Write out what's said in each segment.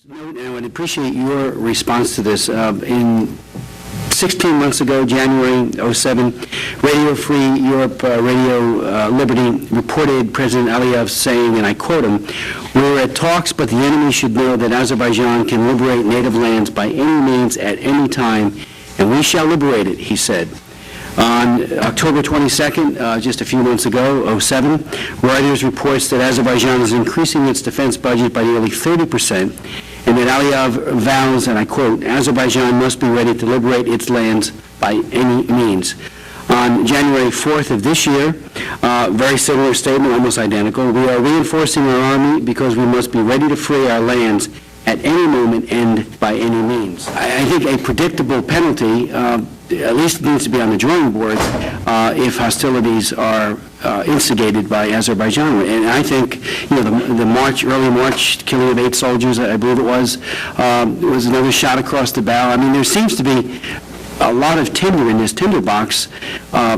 And I would appreciate your response to this. In 16 months ago, January 07, Radio Free Europe, Radio Liberty reported President Aliyev saying, and I quote him, "We're at talks, but the enemy should know that Azerbaijan can liberate native lands by any means at any time, and we shall liberate it," he said. On October 22nd, just a few months ago, 07, Reuters reports that Azerbaijan is increasing its defense budget by nearly 30%, and that Aliyev vows, and I quote, "Azerbaijan must be ready to liberate its lands by any means." On January 4th of this year, very similar statement, almost identical, "We are reinforcing our army because we must be ready to free our lands at any moment and by any means." I think a predictable penalty at least needs to be on the drawing board if hostilities are instigated by Azerbaijan. And I think, you know, the early March killing of 8 soldiers, I believe it was another shot across the bow. I mean, there seems to be a lot of tinder in this tinderbox.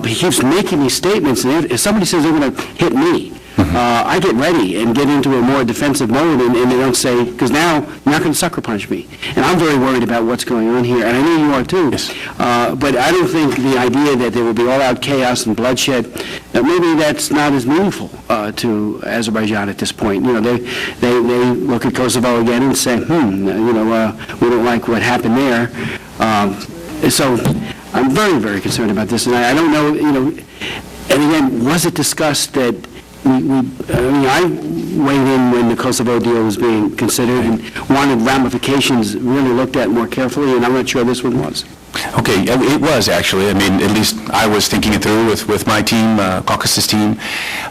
He keeps making these statements, and if somebody says they're going to hit me, I get ready and get into a more defensive mode, and they don't say, because now you're not going to sucker punch me. And I'm very worried about what's going on here, and I know you are too. Yes. But I don't think the idea that there will be all-out chaos and bloodshed, maybe that's not as meaningful to Azerbaijan at this point. You know, they look at Kosovo again and say, you know, we don't like what happened there. So I'm very, very concerned about this, and I don't know, you know, and again, was it discussed that I weighed in when the Kosovo deal was being considered and wanted ramifications really looked at more carefully, and I'm not sure this one was. Okay, it was actually. I mean, at least I was thinking it through with my team, Caucasus team.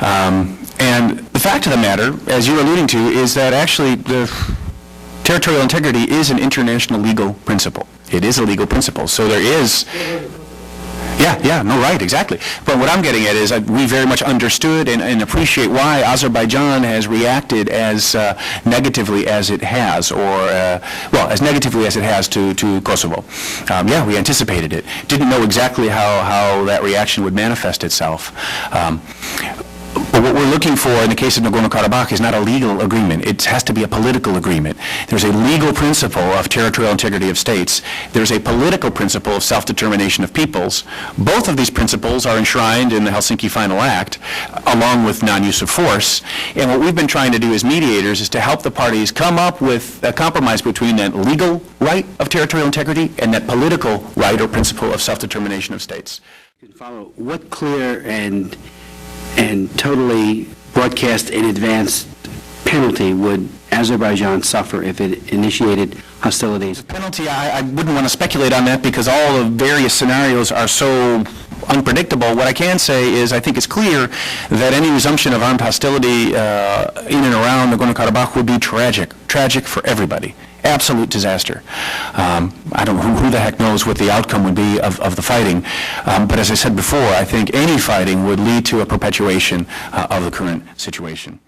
And the fact of the matter, as you're alluding to, is that actually the territorial integrity is an international legal principle. It is a legal principle. So there is... Yeah, no, right, exactly. But what I'm getting at is we very much understood and appreciate why Azerbaijan has reacted as negatively as it has, or, well, as negatively as it has to Kosovo. Yeah, we anticipated it. Didn't know exactly how that reaction would manifest itself. But what we're looking for in the case of Nagorno-Karabagh is not a legal agreement. It has to be a political agreement. There's a legal principle of territorial integrity of states. There's a political principle of self-determination of peoples. Both of these principles are enshrined in the Helsinki Final Act, along with non-use of force. And what we've been trying to do as mediators is to help the parties come up with a compromise between that legal right of territorial integrity and that political right or principle of self-determination of states. You can follow what clear and totally broadcast in advance penalty would Azerbaijan suffer if it initiated hostilities? Penalty, I wouldn't want to speculate on that because all the various scenarios are so unpredictable. What I can say is I think it's clear that any resumption of armed hostility in and around Nagorno-Karabagh would be tragic for everybody. Absolute disaster. I don't know who the heck knows what the outcome would be of the fighting, but as I said before, I think any fighting would lead to a perpetuation of the current situation.